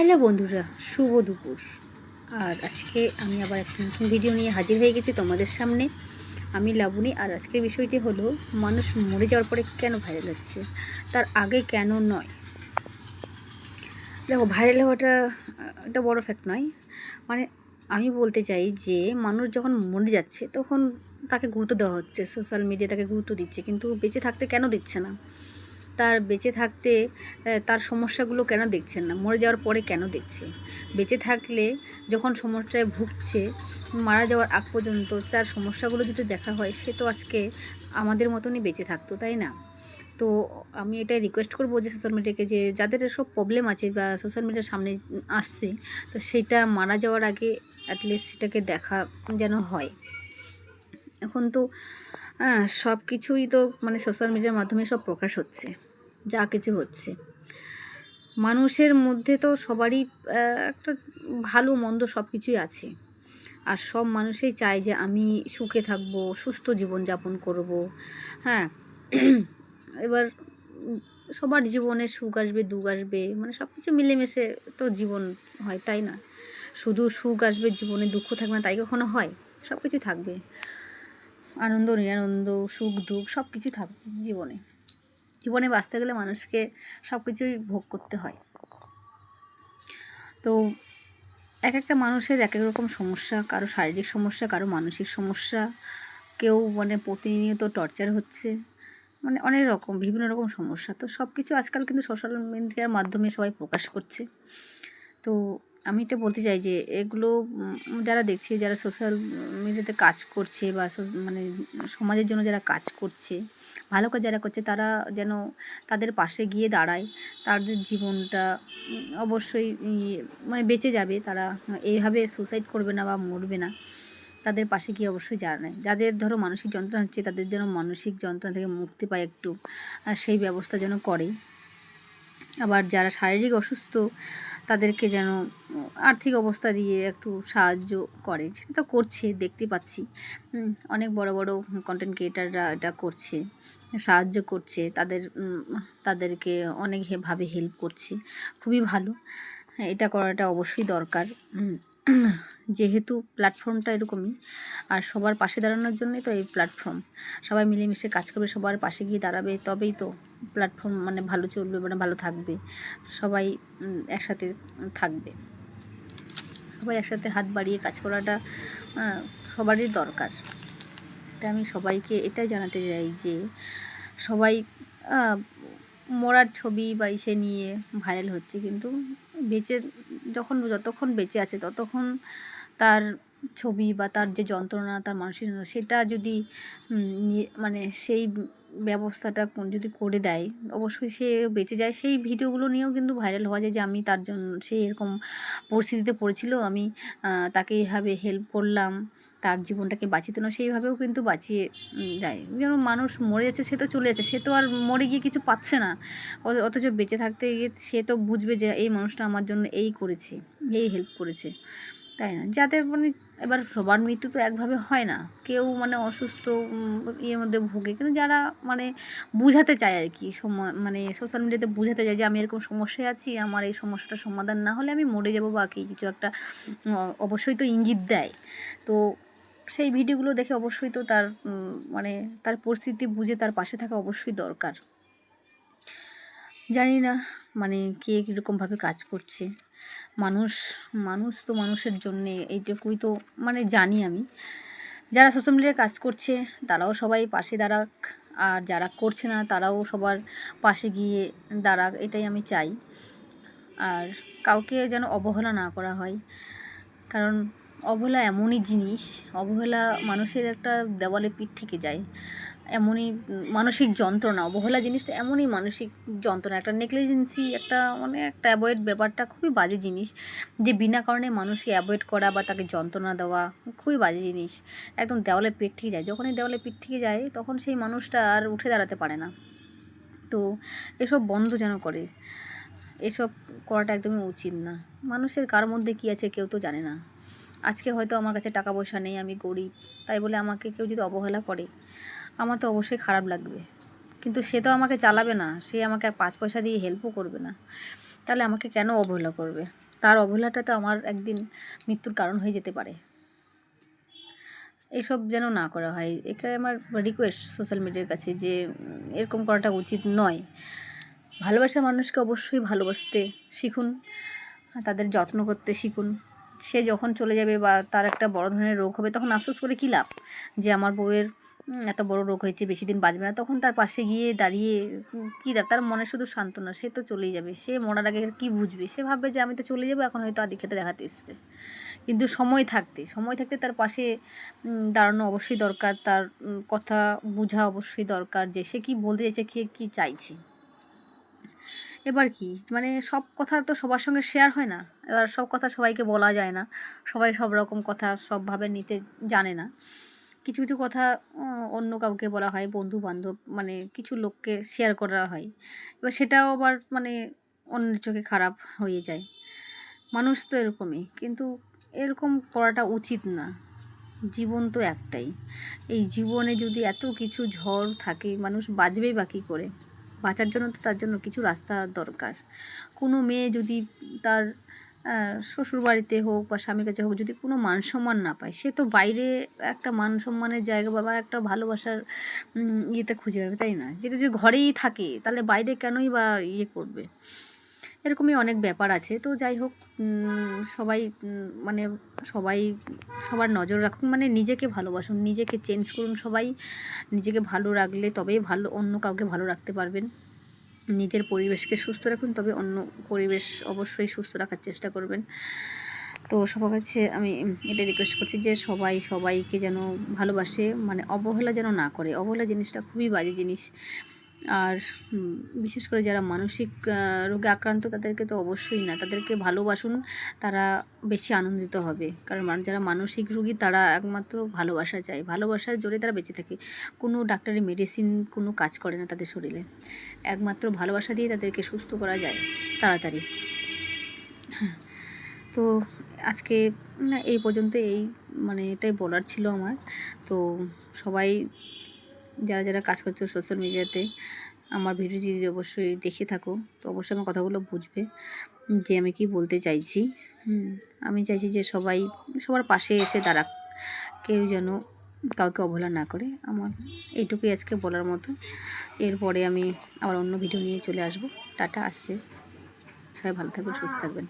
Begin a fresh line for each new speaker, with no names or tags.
Hello বন্ধুরা, শুভ দুপুর। আর আজকে আমি আবার একটা নতুন ভিডিও নিয়ে হাজির হয়ে গেছি তোমাদের সামনে। আমি লাবণী। আর আজকের বিষয়টি হলো, মানুষ মরে যাওয়ার পরে কেন ভাইরাল হচ্ছে, তার আগে কেন নয়। দেখো, ভাইরাল হওয়াটা একটা বড় ফ্যাক্ট নয়। মানে আমি বলতে চাই যে মানুষ যখন মরে যাচ্ছে তখন তাকে গুরুত্ব দেওয়া হচ্ছে, সোশ্যাল মিডিয়া তাকে গুরুত্ব দিচ্ছে, কিন্তু বেঁচে থাকতে কেন দিচ্ছে না? তার বেঁচে থাকতে তার সমস্যাগুলো কেন দেখছেন না? মরে যাওয়ার পরে কেন দেখছে? বেঁচে থাকলে যখন সমস্যায় ভুগছে, মারা যাওয়ার আগ পর্যন্ত তার সমস্যাগুলো যদি দেখা হয়, সে তো আজকে আমাদের মতনই বেঁচে থাকতো, তাই না? তো আমি এটাই রিকোয়েস্ট করবো যে সোশ্যাল মিডিয়াকে, যে যাদের এসব প্রবলেম আছে বা সোশ্যাল মিডিয়ার সামনে আসছে, তো সেটা মারা যাওয়ার আগে অ্যাটলিস্ট সেটাকে দেখা যেন হয়। এখন তো সব কিছুই তো মানে সোশ্যাল মিডিয়ার মাধ্যমে সব প্রকাশ হচ্ছে, যা কিছু হচ্ছে। মানুষের মধ্যে তো সবারই একটা ভালো মন্দ সব কিছুই আছে। আর সব মানুষই চায় যে আমি সুখে থাকবো, সুস্থ জীবনযাপন করব। হ্যাঁ, এবার সবার জীবনে সুখ আসবে, দুঃখ আসবে, মানে সব কিছু মিলেমিশে তো জীবন হয়, তাই না? শুধু সুখ আসবে জীবনে, দুঃখ থাকবে না, তাই কখনো হয়? সব কিছু থাকবে, আনন্দ নিরানন্দ, সুখ দুঃখ সব কিছু থাকবে জীবনে। জীবনে বাঁচতে গেলে মানুষকে সব কিছুই ভোগ করতে হয়। তো এক একটা মানুষের এক এক রকম সমস্যা, কারো শারীরিক সমস্যা, কারো মানসিক সমস্যা, কেউ মানে প্রতিনিয়ত টর্চার হচ্ছে, মানে অনেক রকম বিভিন্ন রকম সমস্যা। তো সব কিছু আজকাল কিন্তু সোশ্যাল মিডিয়ার মাধ্যমে সবাই প্রকাশ করছে। তো আমি এটা বলতে চাই যে এগুলো যারা দেখছে, যারা সোশ্যাল মিডিয়াতে কাজ করছে বা মানে সমাজের জন্য যারা কাজ করছে, ভালো কাজ যারা করছে, তারা যেন তাদের পাশে গিয়ে দাঁড়ায়। তাদের জীবনটা অবশ্যই মানে বেঁচে যাবে, তারা এইভাবে সুসাইড করবে না বা মরবে না। তাদের পাশে গিয়ে অবশ্যই জানায়। যাদের ধরো মানসিক যন্ত্রণা হচ্ছে, তাদের যেন মানসিক যন্ত্রণা থেকে মুক্তি পায় একটু, সেই ব্যবস্থা যেন করে। আবার যারা শারীরিক অসুস্থ, তাদেরকে যেন আর্থিক অবস্থা দিয়ে একটু সাহায্য করে। সেটা তো করছে, দেখতে পাচ্ছি। অনেক বড় বড় কন্টেন্ট ক্রিয়েটাররা এটা করছে, সাহায্য করছে, তাদেরকে অনেকভাবে হেল্প করছে। খুবই ভালো, এটা করাটা অবশ্যই দরকার। যেহেতু প্ল্যাটফর্মটা এরকমই, আর সবার পাশে দাঁড়ানোর জন্যই তো এই প্ল্যাটফর্ম। সবাই মিলেমিশে কাজ করবে, সবার পাশে গিয়ে দাঁড়াবে, তবেই তো প্ল্যাটফর্ম মানে ভালো চলবে, মানে ভালো থাকবে। সবাই একসাথে থাকবে, সবাই একসাথে হাত বাড়িয়ে কাজ করাটা সবারই দরকার। তাই আমি সবাইকে এটাই জানাতে চাই যে সবাই মরার ছবি বা ইসে নিয়ে ভাইরাল হচ্ছে, কিন্তু যতক্ষণ বেঁচে আছে ততক্ষণ তার ছবি বা তার যে যন্ত্রণা, তার মানসিক যন্ত্রণা, সেটা যদি মানে সেই ব্যবস্থাটা যদি করে দেয়, অবশ্যই সে বেঁচে যায়। সেই ভিডিওগুলো নিয়েও কিন্তু ভাইরাল হওয়া যায় যে আমি তার জন্য, সে এরকম পরিস্থিতিতে পড়েছিল, আমি তাকে এইভাবে হেল্প করলাম, তার জীবনটাকে বাঁচিয়ে দিল, সেইভাবেও কিন্তু বাঁচিয়ে যায়। যেন মানুষ মরে যাচ্ছে, সে তো চলে যাচ্ছে, সে তো আর মরে গিয়ে কিছু পাচ্ছে না। অথচ বেঁচে থাকতে গিয়ে সে তো বুঝবে যে এই মানুষটা আমার জন্য এই করেছে, এই হেল্প করেছে, তাই না? যাতে মানে এবার সবার মৃত্যু তো একভাবে হয় না, কেউ মানে অসুস্থ ইয়ের মধ্যে ভোগে, কিন্তু যারা মানে বুঝাতে চায় আর কি, মানে সোশ্যাল মিডিয়াতে বুঝাতে চায় যে আমি এরকম সমস্যায় আছি, আমার এই সমস্যাটার সমাধান না হলে আমি মরে যাবো বা কিছু একটা অবশ্যই তো ইঙ্গিত দেয়। তো সেই ভিডিওগুলো দেখে অবশ্যই তো তার মানে তার পরিস্থিতি বুঝে তার পাশে থাকা অবশ্যই দরকার। জানি না মানে কে কীরকমভাবে কাজ করছে। মানুষ মানুষ তো মানুষের জন্যে, এইটুকুই তো মানে জানি আমি। যারা সোশ্যাল মিডিয়ায় কাজ করছে তারাও সবাই পাশে দাঁড়াক, আর যারা করছে না তারাও সবার পাশে গিয়ে দাঁড়াক, এটাই আমি চাই। আর কাউকে যেন অবহেলা না করা হয়, কারণ অবহেলা এমনই জিনিস, অবহেলা মানুষের একটা দেওয়ালে পিঠ থেকে যায়। এমনই মানসিক যন্ত্রণা, অবহেলা জিনিসটা এমনই মানসিক যন্ত্রণা, একটা নেগলিজেন্সি, একটা মানে একটা অ্যাভয়েড ব্যাপারটা খুবই বাজে জিনিস। যে বিনা কারণে মানুষকে অ্যাভয়েড করা বা তাকে যন্ত্রণা দেওয়া খুবই বাজে জিনিস। একদম দেওয়ালে পিঠ থেকে যায়, যখনই দেওয়ালে পিঠ থেকে যায় তখন সেই মানুষটা আর উঠে দাঁড়াতে পারে না। তো এসব বন্ধ যেন করে, এসব করাটা একদমই উচিত না। মানুষের কার মধ্যে কী আছে কেউ তো জানে না। আজকে হয়তো আমার কাছে টাকা পয়সা নেই, আমি গরিব, তাই বলে আমাকে কেউ যদি অবহেলা করে, আমার তো অবশ্যই খারাপ লাগবে। কিন্তু সে তো আমাকে চালাবে না, সে আমাকে 5 পয়সা দিয়ে হেল্পও করবে না, তাহলে আমাকে কেন অবহেলা করবে? তার অবহেলাটাতে আমার একদিন মৃত্যুর কারণ হয়ে যেতে পারে। এসব যেন না করা হয়, এটাই আমার রিকোয়েস্ট সোশ্যাল মিডিয়ার কাছে যে এরকম করাটা উচিত নয়। ভালোবাসার মানুষকে অবশ্যই ভালোবাসতে শিখুন, তাদের যত্ন করতে শিখুন। সে যখন চলে যাবে বা তার একটা বড় ধরনের রোগ হবে, তখন আফসোস করে কী লাভ যে আমার বউয়ের এত বড় রোগ হয়েছে, বেশি দিন বাঁচবে না। তখন তার পাশে গিয়ে দাঁড়িয়ে কী লাভ? তার মনে শুধু সান্ত্বনা, সে তো চলেই যাবে, সে মরার আগে কী বুঝবে? সে ভাববে যে আমি তো চলে যাবো, এখন হয়তো আদি খেতে দেখাতে এসছে। কিন্তু সময় থাকতে তার পাশে দাঁড়ানো অবশ্যই দরকার, তার কথা বোঝা অবশ্যই দরকার যে সে কী বলতে চাইছে, কী চাইছে। এবার কি মানে সব কথা তো সবার সঙ্গে শেয়ার হয় না, এবার সব কথা সবাইকে বলা যায় না, সবাই সব রকম কথা সবভাবে নিতে জানে না। কিছু কিছু কথা অন্য কাউকে বলা হয়, বন্ধু বান্ধব মানে কিছু লোককে শেয়ার করা হয়, এবার সেটাও আবার মানে অন্যের চোখে খারাপ হয়ে যায়। মানুষ তো এরকমই, কিন্তু এরকম করাটা উচিত না। জীবন তো একটাই, এই জীবনে যদি এত কিছু ঝড় থাকে, মানুষ বাঁচবেই বা কী করে? বাঁচার জন্য তো তার জন্য কিছু রাস্তা দরকার। কোনো মেয়ে যদি তার শ্বশুরবাড়িতে হোক বা স্বামীর কাছে হোক যদি কোনো মান সম্মান না পায়, সে তো বাইরে একটা মান সম্মানের জায়গা বা একটা ভালোবাসার ইয়েতে খুঁজে পাবে, তাই না? যেটা যদি ঘরেই থাকে তাহলে বাইরে কেনই বা ইয়ে করবে? এরকমই অনেক ব্যাপার আছে। তো যাই হোক, সবাই মানে সবাই সবার নজর রাখুন, মানে নিজেকে ভালোবাসুন, নিজেকে চেঞ্জ করুন সবাই। নিজেকে ভালো রাখলে তবেই ভালো অন্য কাউকে ভালো রাখতে পারবেন। নিজের পরিবেশকে সুস্থ রাখুন, তবে অন্য পরিবেশ অবশ্যই সুস্থ রাখার চেষ্টা করবেন। তো সবার কাছে আমি এটা রিকোয়েস্ট করছি যে সবাই সবাইকে যেন ভালোবাসে, মানে অবহেলা যেন না করে। অবহেলা জিনিসটা খুবই বাজে জিনিস। আর বিশেষ করে যারা মানসিক রোগে আক্রান্ত তাদেরকে তো অবশ্যই না, তাদেরকে ভালোবাসুন, তারা বেশি আনন্দিত হবে। কারণ যারা মানসিক রোগী তারা একমাত্র ভালোবাসা চায়, ভালোবাসার জোরে তারা বেঁচে থাকে। কোনো ডাক্তারি মেডিসিন কোনো কাজ করে না তাদের শরীরে, একমাত্র ভালোবাসা দিয়ে তাদেরকে সুস্থ করা যায় তাড়াতাড়ি। তো আজকে না এই পর্যন্ত, এই মানে এটাই বলার ছিল আমার। তো সবাই যারা যারা কাজ করছো সোশ্যাল মিডিয়াতে আমার ভিডিও যদি অবশ্যই দেখে থাকো, তো অবশ্যই আমার কথাগুলো বুঝবে যে আমি কি বলতে চাইছি। আমি চাইছি যে সবাই সবার পাশে এসে দাঁড়াক, কেউ যেন কাউকে অবহেলা না করে। আমার এইটুকুই আজকে বলার মতো। এরপরে আমি আবার অন্য ভিডিও নিয়ে চলে আসবো। টাটা, আসবে। সবাই ভালো থাকবেন, সুস্থ থাকবেন।